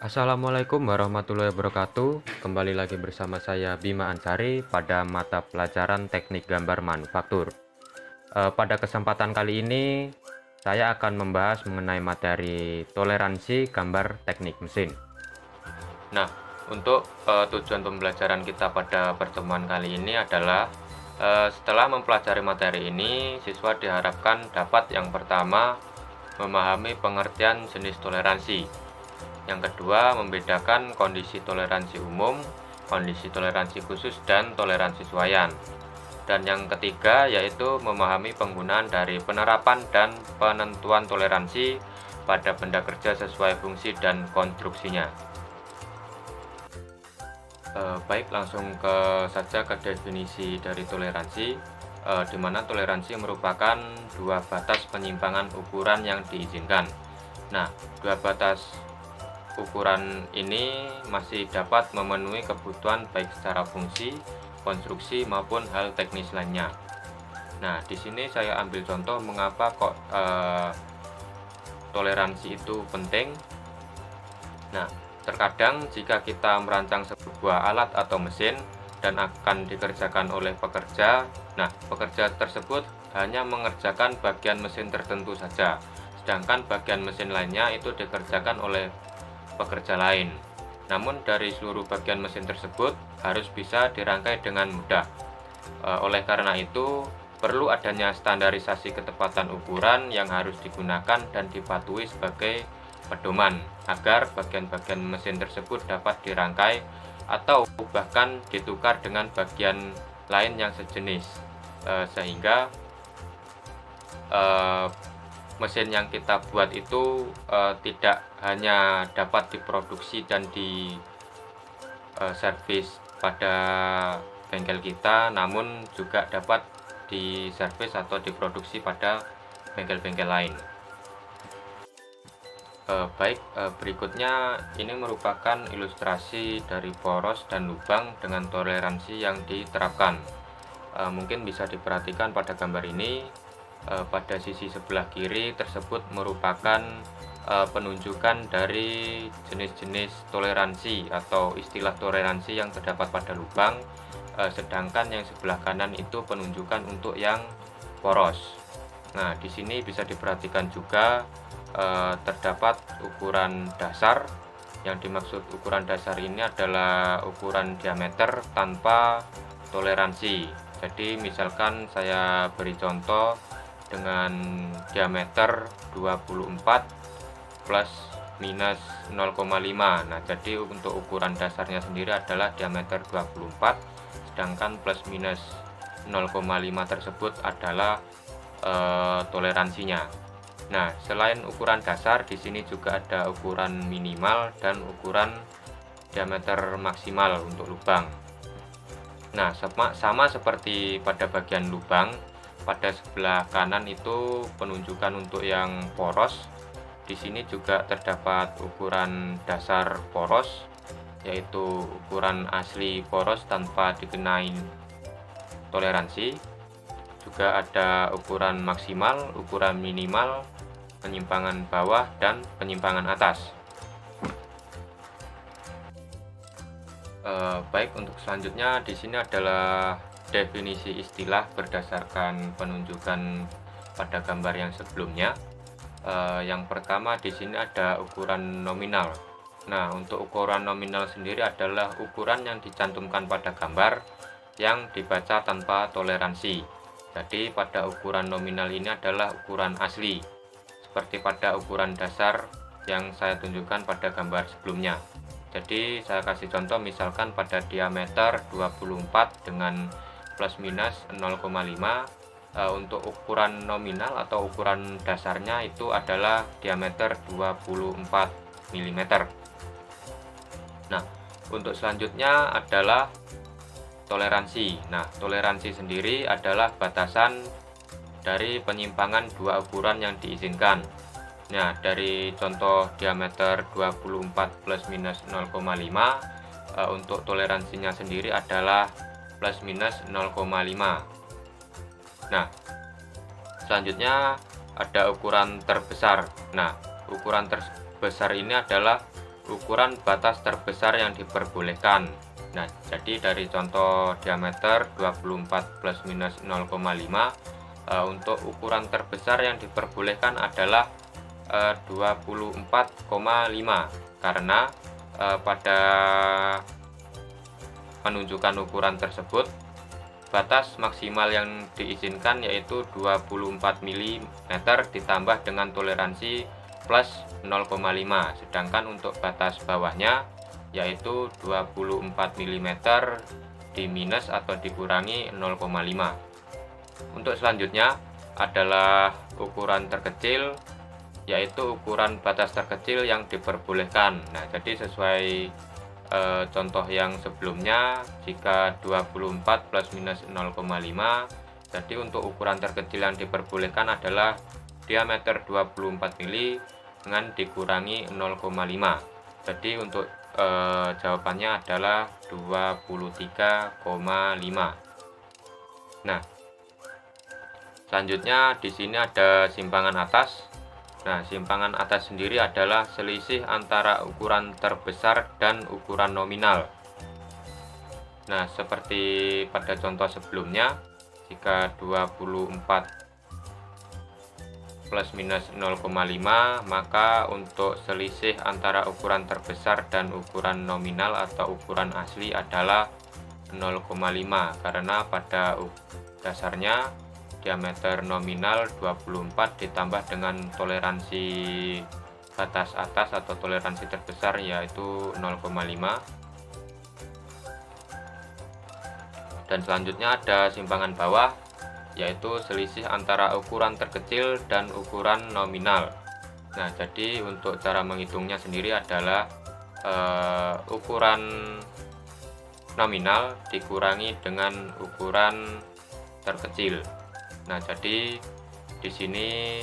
Assalamualaikum warahmatullahi wabarakatuh. Kembali lagi bersama saya Bima Ansari pada mata pelajaran Teknik Gambar Manufaktur. Pada kesempatan kali ini saya akan membahas mengenai materi toleransi gambar teknik mesin. Nah, untuk tujuan pembelajaran kita pada pertemuan kali ini adalah setelah mempelajari materi ini, siswa diharapkan dapat yang pertama memahami pengertian jenis toleransi. Yang kedua, membedakan kondisi toleransi umum, kondisi toleransi khusus, dan toleransi sesuaian. Dan yang ketiga, yaitu memahami penggunaan dari penerapan dan penentuan toleransi pada benda kerja sesuai fungsi dan konstruksinya. Baik, langsung saja ke definisi dari toleransi, di mana toleransi merupakan dua batas penyimpangan ukuran yang diizinkan. Nah, dua batas ukuran ini masih dapat memenuhi kebutuhan baik secara fungsi, konstruksi maupun hal teknis lainnya. Nah, di sini saya ambil contoh mengapa kok toleransi itu penting. Nah, terkadang jika kita merancang sebuah alat atau mesin dan akan dikerjakan oleh pekerja, nah pekerja tersebut hanya mengerjakan bagian mesin tertentu saja, sedangkan bagian mesin lainnya itu dikerjakan oleh pekerja lain. Namun dari seluruh bagian mesin tersebut harus bisa dirangkai dengan mudah. Oleh karena itu, perlu adanya standarisasi ketepatan ukuran yang harus digunakan dan dipatuhi sebagai pedoman agar bagian-bagian mesin tersebut dapat dirangkai atau bahkan ditukar dengan bagian lain yang sejenis, sehingga mesin yang kita buat itu tidak hanya dapat diproduksi dan di servis pada bengkel kita, namun juga dapat diservis atau diproduksi pada bengkel-bengkel lain. Berikutnya ini merupakan ilustrasi dari poros dan lubang dengan toleransi yang diterapkan. Mungkin bisa diperhatikan pada gambar ini, pada sisi sebelah kiri tersebut merupakan penunjukan dari jenis-jenis toleransi atau istilah toleransi yang terdapat pada lubang, sedangkan yang sebelah kanan itu penunjukan untuk yang poros. Nah, di sini bisa diperhatikan juga terdapat ukuran dasar. Yang dimaksud ukuran dasar ini adalah ukuran diameter tanpa toleransi. Jadi misalkan saya beri contoh dengan diameter 24 plus minus 0,5. Nah, jadi untuk ukuran dasarnya sendiri adalah diameter 24, sedangkan plus minus 0,5 tersebut adalah toleransinya. Nah, selain ukuran dasar, di sini juga ada ukuran minimal dan ukuran diameter maksimal untuk lubang. Nah, sama seperti pada bagian lubang, pada sebelah kanan itu penunjukan untuk yang poros. Di sini juga terdapat ukuran dasar poros, yaitu ukuran asli poros tanpa dikenai toleransi. Juga ada ukuran maksimal, ukuran minimal, penyimpangan bawah, dan penyimpangan atas. Baik, untuk selanjutnya di sini adalah definisi istilah berdasarkan penunjukan pada gambar yang sebelumnya. Yang pertama di sini ada ukuran nominal. Nah, untuk ukuran nominal sendiri adalah ukuran yang dicantumkan pada gambar yang dibaca tanpa toleransi. Jadi pada ukuran nominal ini adalah ukuran asli, seperti pada ukuran dasar yang saya tunjukkan pada gambar sebelumnya. Jadi saya kasih contoh, misalkan pada diameter 24 dengan plus minus 0,5, untuk ukuran nominal atau ukuran dasarnya itu adalah diameter 24 mm. Nah, untuk selanjutnya adalah toleransi. Nah, toleransi sendiri adalah batasan dari penyimpangan dua ukuran yang diizinkan. Nah, dari contoh diameter 24 plus minus 0,5, untuk toleransinya sendiri adalah plus minus 0,5. Nah, selanjutnya ada ukuran terbesar. Nah, ukuran terbesar ini adalah ukuran batas terbesar yang diperbolehkan. Nah, jadi dari contoh diameter 24 plus minus 0,5, untuk ukuran terbesar yang diperbolehkan adalah 24,5, karena pada menunjukkan ukuran tersebut batas maksimal yang diizinkan yaitu 24 mm ditambah dengan toleransi plus 0,5, sedangkan untuk batas bawahnya yaitu 24 mm di minus atau dikurangi 0,5. Untuk selanjutnya adalah ukuran terkecil, yaitu ukuran batas terkecil yang diperbolehkan. Nah, jadi sesuai contoh yang sebelumnya, jika 24 plus minus 0,5, jadi untuk ukuran terkecil yang diperbolehkan adalah diameter 24 mm dengan dikurangi 0,5. Jadi untuk jawabannya adalah 23,5. Nah, selanjutnya di sini ada simpangan atas. Nah, simpangan atas sendiri adalah selisih antara ukuran terbesar dan ukuran nominal. Nah, seperti pada contoh sebelumnya, jika 24 plus minus 0,5, maka untuk selisih antara ukuran terbesar dan ukuran nominal atau ukuran asli adalah 0,5, karena pada dasarnya diameter nominal 24 ditambah dengan toleransi batas atas atau toleransi terbesar yaitu 0,5. Dan selanjutnya ada simpangan bawah, yaitu selisih antara ukuran terkecil dan ukuran nominal. Nah, jadi untuk cara menghitungnya sendiri adalah ukuran nominal dikurangi dengan ukuran terkecil. Nah, jadi di sini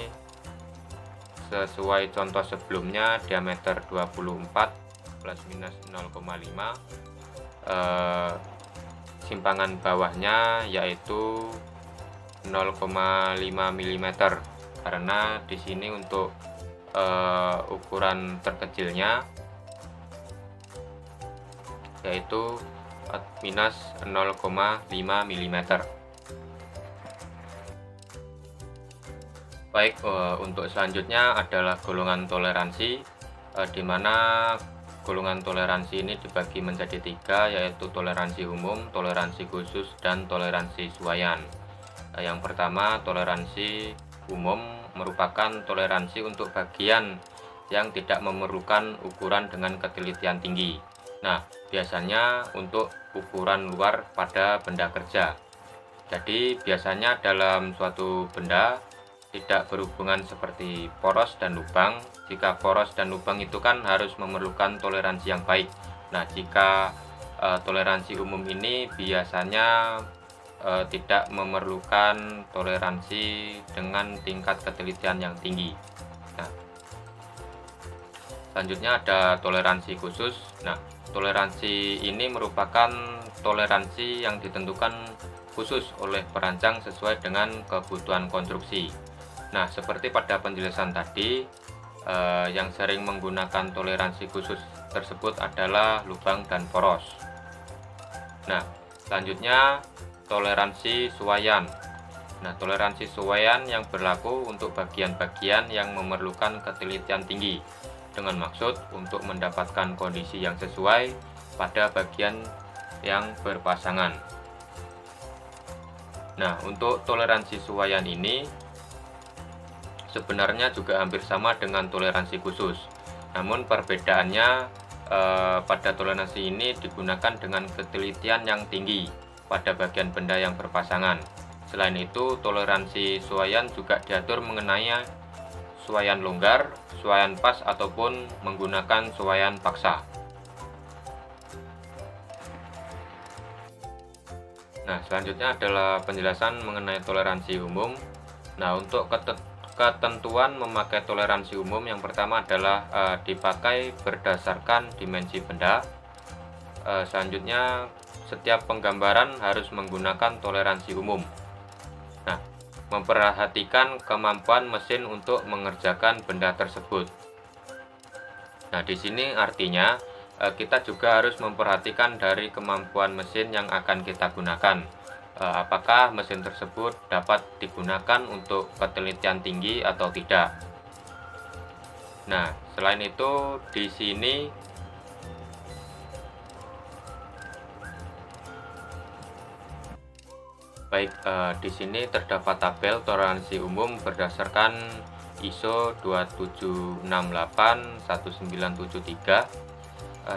sesuai contoh sebelumnya, diameter 24 plus minus 0,5, simpangan bawahnya yaitu 0,5 mm, karena di sini untuk ukuran terkecilnya yaitu minus 0,5 mm. Baik, untuk selanjutnya adalah golongan toleransi, di mana golongan toleransi ini dibagi menjadi 3, yaitu toleransi umum, toleransi khusus, dan toleransi suaian. Yang pertama, toleransi umum merupakan toleransi untuk bagian yang tidak memerlukan ukuran dengan ketelitian tinggi. Nah, biasanya untuk ukuran luar pada benda kerja. Jadi, biasanya dalam suatu benda tidak berhubungan seperti poros dan lubang. Jika poros dan lubang itu kan harus memerlukan toleransi yang baik. Nah, jika toleransi umum ini biasanya tidak memerlukan toleransi dengan tingkat ketelitian yang tinggi. Nah, selanjutnya ada toleransi khusus. Nah, toleransi ini merupakan toleransi yang ditentukan khusus oleh perancang sesuai dengan kebutuhan konstruksi. Nah, seperti pada penjelasan tadi, yang sering menggunakan toleransi khusus tersebut adalah lubang dan poros. Nah, selanjutnya toleransi suaian. Nah, toleransi suaian yang berlaku untuk bagian-bagian yang memerlukan ketelitian tinggi, dengan maksud untuk mendapatkan kondisi yang sesuai pada bagian yang berpasangan. Nah, untuk toleransi suaian ini sebenarnya juga hampir sama dengan toleransi khusus. Namun perbedaannya pada toleransi ini digunakan dengan ketelitian yang tinggi pada bagian benda yang berpasangan. Selain itu, toleransi suaian juga diatur mengenai suaian longgar, suaian pas, ataupun menggunakan suaian paksa. Nah, selanjutnya adalah penjelasan mengenai toleransi umum. Nah, untuk ketentuan memakai toleransi umum, yang pertama adalah dipakai berdasarkan dimensi benda. Selanjutnya, setiap penggambaran harus menggunakan toleransi umum. Nah, memperhatikan kemampuan mesin untuk mengerjakan benda tersebut. Nah, di sini artinya kita juga harus memperhatikan dari kemampuan mesin yang akan kita gunakan. Apakah mesin tersebut dapat digunakan untuk ketelitian tinggi atau tidak. Nah, selain itu di sini di sini terdapat tabel toleransi umum berdasarkan ISO 2768-1973,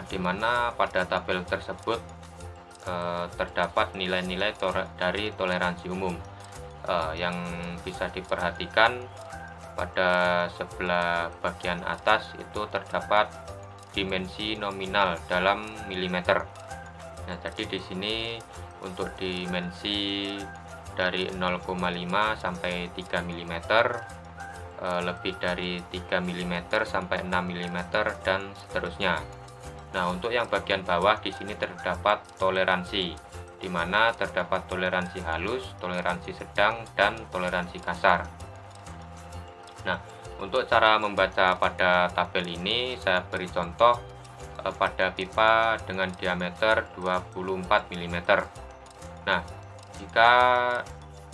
di mana pada tabel tersebut terdapat nilai-nilai dari toleransi umum, yang bisa diperhatikan pada sebelah bagian atas itu terdapat dimensi nominal dalam milimeter. Nah, jadi di sini untuk dimensi dari 0,5 sampai 3 mm, lebih dari 3 mm sampai 6 mm dan seterusnya. Nah, untuk yang bagian bawah di sini terdapat toleransi, di mana terdapat toleransi halus, toleransi sedang, dan toleransi kasar. Nah, untuk cara membaca pada tabel ini saya beri contoh pada pipa dengan diameter 24 mm. Nah, jika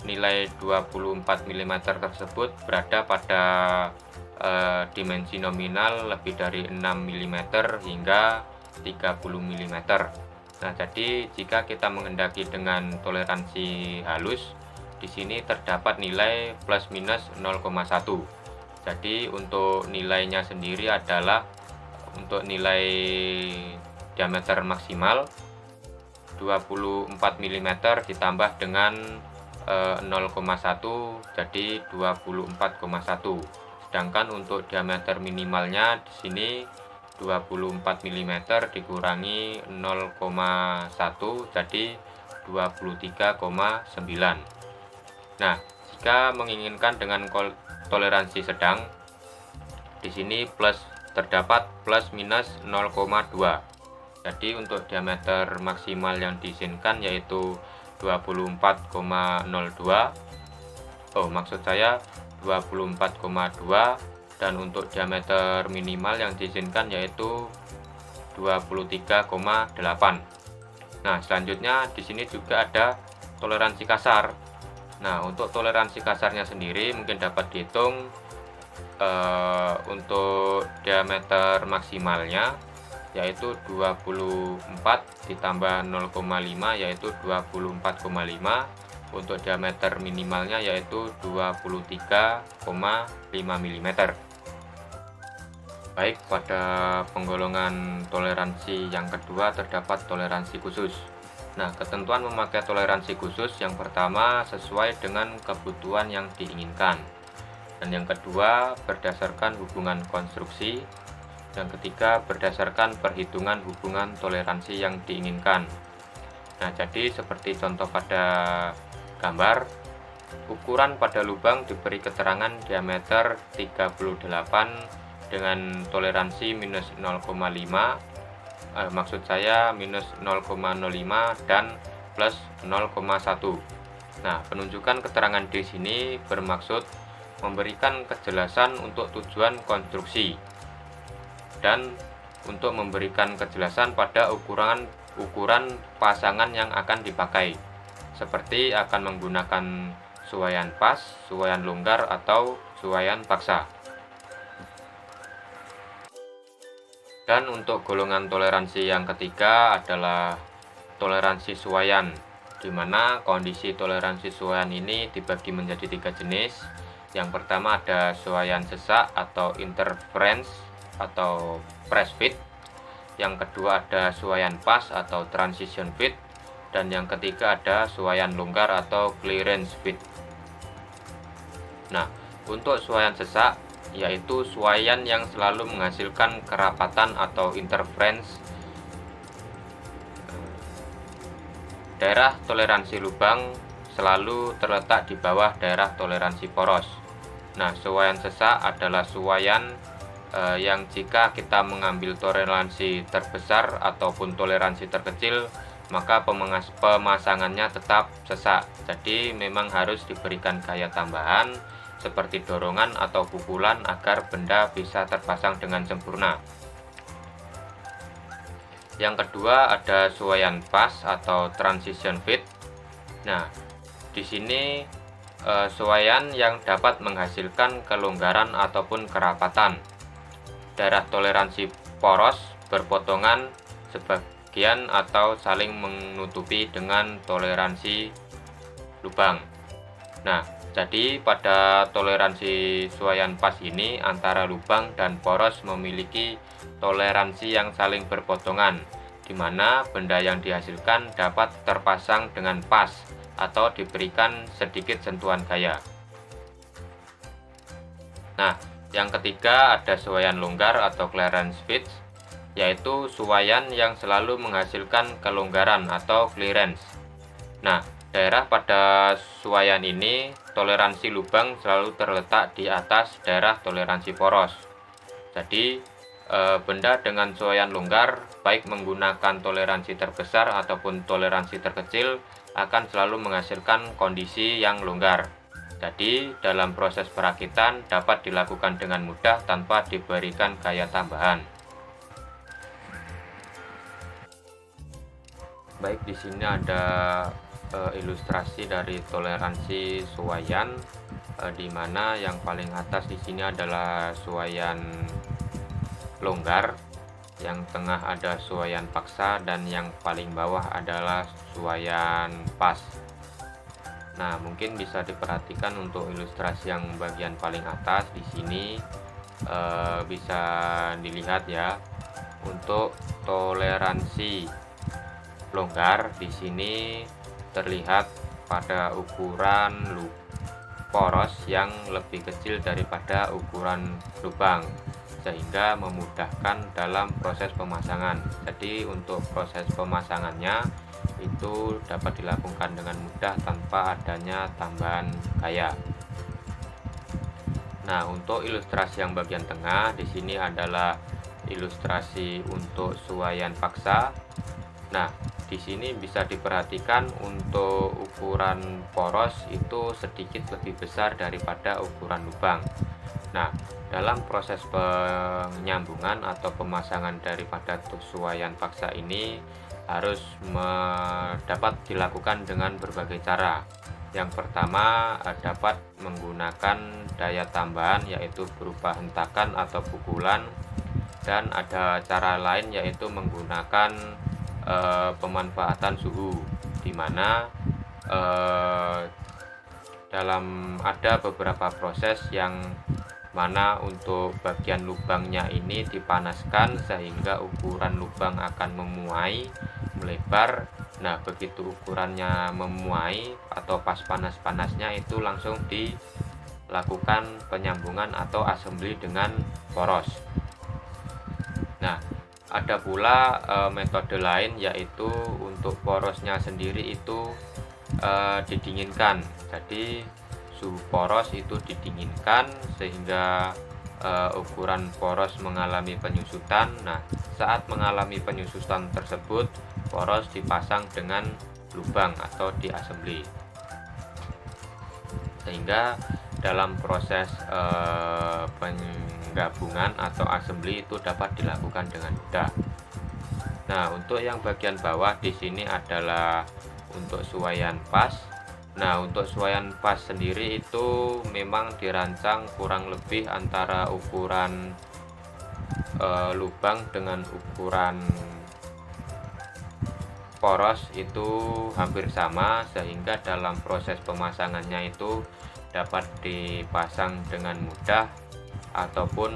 nilai 24 mm tersebut berada pada dimensi nominal lebih dari 6 mm hingga 30 mm. Nah, jadi jika kita menghendaki dengan toleransi halus, di sini terdapat nilai plus minus 0,1. Jadi untuk nilainya sendiri adalah untuk nilai diameter maksimal 24 mm ditambah dengan 0,1 jadi 24,1. Sedangkan untuk diameter minimalnya di sini 24 mm dikurangi 0,1 jadi 23,9. Nah, jika menginginkan dengan toleransi sedang, di sini terdapat plus minus 0,2. Jadi untuk diameter maksimal yang diizinkan yaitu 24,02. Maksud saya 24,2, dan untuk diameter minimal yang diizinkan yaitu 23,8. Nah, selanjutnya di sini juga ada toleransi kasar. Nah, untuk toleransi kasarnya sendiri mungkin dapat dihitung untuk diameter maksimalnya yaitu 24 ditambah 0,5 yaitu 24,5. Untuk diameter minimalnya yaitu 23,5 mm. Baik, pada penggolongan toleransi yang kedua terdapat toleransi khusus. Nah, ketentuan memakai toleransi khusus yang pertama sesuai dengan kebutuhan yang diinginkan. Dan yang kedua berdasarkan hubungan konstruksi. Yang ketiga berdasarkan perhitungan hubungan toleransi yang diinginkan. Nah, jadi seperti contoh pada gambar, ukuran pada lubang diberi keterangan diameter 38 dengan toleransi minus 0,5, maksud saya minus 0,05 dan plus 0,1. Nah, penunjukan keterangan di sini bermaksud memberikan kejelasan untuk tujuan konstruksi dan untuk memberikan kejelasan pada ukuran pasangan yang akan dipakai, seperti akan menggunakan suaian pas, suaian longgar, atau suaian paksa. Dan untuk golongan toleransi yang ketiga adalah toleransi suaian, di mana kondisi toleransi suaian ini dibagi menjadi 3 jenis. Yang pertama ada suaian sesak atau interference atau press fit. Yang kedua ada suaian pas atau transition fit. Dan yang ketiga ada suaian longgar atau clearance fit. Nah, untuk suaian sesak yaitu suaian yang selalu menghasilkan kerapatan atau interference. Daerah toleransi lubang selalu terletak di bawah daerah toleransi poros. Nah, suaian sesak adalah suaian yang jika kita mengambil toleransi terbesar ataupun toleransi terkecil, maka pemasangannya tetap sesak. Jadi memang harus diberikan gaya tambahan seperti dorongan atau pukulan agar benda bisa terpasang dengan sempurna. Yang kedua ada suaian pas atau transition fit. Nah, di sini suaian yang dapat menghasilkan kelonggaran ataupun kerapatan. Daerah toleransi poros berpotongan sebagian atau saling menutupi dengan toleransi lubang. Nah, jadi pada toleransi suaian pas ini antara lubang dan poros memiliki toleransi yang saling berpotongan, di mana benda yang dihasilkan dapat terpasang dengan pas atau diberikan sedikit sentuhan gaya. Nah, yang ketiga ada suaian longgar atau clearance fit, yaitu suaian yang selalu menghasilkan kelonggaran atau clearance. Nah, daerah pada suaian ini toleransi lubang selalu terletak di atas daerah toleransi poros. Jadi benda dengan suaian longgar baik menggunakan toleransi terbesar ataupun toleransi terkecil akan selalu menghasilkan kondisi yang longgar. Jadi dalam proses perakitan dapat dilakukan dengan mudah tanpa diberikan gaya tambahan. Baik, di sini ada ilustrasi dari toleransi suaian, di mana yang paling atas di sini adalah suaian longgar, yang tengah ada suaian paksa, dan yang paling bawah adalah suaian pas. Nah, mungkin bisa diperhatikan untuk ilustrasi yang bagian paling atas di sini bisa dilihat ya. Untuk toleransi longgar di sini terlihat pada ukuran poros yang lebih kecil daripada ukuran lubang, sehingga memudahkan dalam proses pemasangan. Jadi untuk proses pemasangannya itu dapat dilakukan dengan mudah tanpa adanya tambahan gaya. Nah, untuk ilustrasi yang bagian tengah di sini adalah ilustrasi untuk suaian paksa. Nah, di sini bisa diperhatikan untuk ukuran poros itu sedikit lebih besar daripada ukuran lubang. Nah, dalam proses penyambungan atau pemasangan daripada suaian paksa ini harus dapat dilakukan dengan berbagai cara. Yang pertama dapat menggunakan daya tambahan, yaitu berupa hentakan atau pukulan, dan ada cara lain yaitu menggunakan pemanfaatan suhu, di mana dalam ada beberapa proses yang mana untuk bagian lubangnya ini dipanaskan sehingga ukuran lubang akan memuai, melebar. Nah, begitu ukurannya memuai atau pas panas-panasnya itu langsung dilakukan penyambungan atau assembly dengan poros. Nah, ada pula metode lain, yaitu untuk porosnya sendiri itu didinginkan. Jadi suhu poros itu didinginkan sehingga ukuran poros mengalami penyusutan. Nah, saat mengalami penyusutan tersebut, poros dipasang dengan lubang atau diassembly, sehingga dalam proses penggabungan atau assembly itu dapat dilakukan dengan mudah. Nah, untuk yang bagian bawah di sini adalah untuk suaian pas. Nah, untuk suaian pas sendiri itu memang dirancang kurang lebih antara ukuran lubang dengan ukuran poros itu hampir sama, sehingga dalam proses pemasangannya itu dapat dipasang dengan mudah ataupun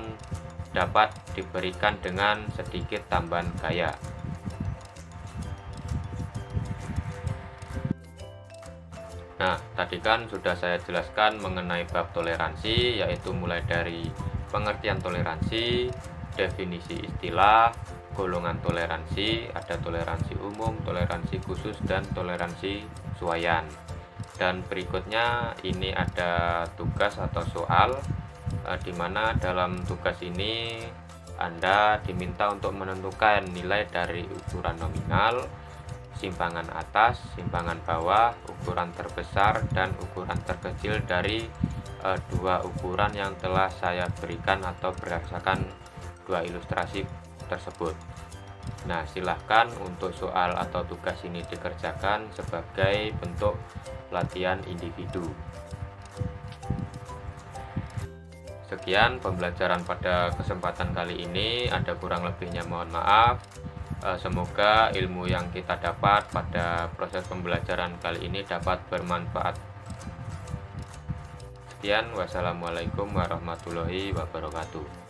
dapat diberikan dengan sedikit tambahan gaya. Nah, tadi kan sudah saya jelaskan mengenai bab toleransi, yaitu mulai dari pengertian toleransi, definisi istilah, golongan toleransi, ada toleransi umum, toleransi khusus, dan toleransi suaian. Dan berikutnya ini ada tugas atau soal, di mana dalam tugas ini Anda diminta untuk menentukan nilai dari ukuran nominal, simpangan atas, simpangan bawah, ukuran terbesar dan ukuran terkecil dari dua ukuran yang telah saya berikan atau berdasarkan dua ilustrasi tersebut. Nah, silahkan untuk soal atau tugas ini dikerjakan sebagai bentuk latihan individu. Sekian pembelajaran pada kesempatan kali ini, ada kurang lebihnya mohon maaf. Semoga ilmu yang kita dapat pada proses pembelajaran kali ini dapat bermanfaat. Sekian, wassalamualaikum warahmatullahi wabarakatuh.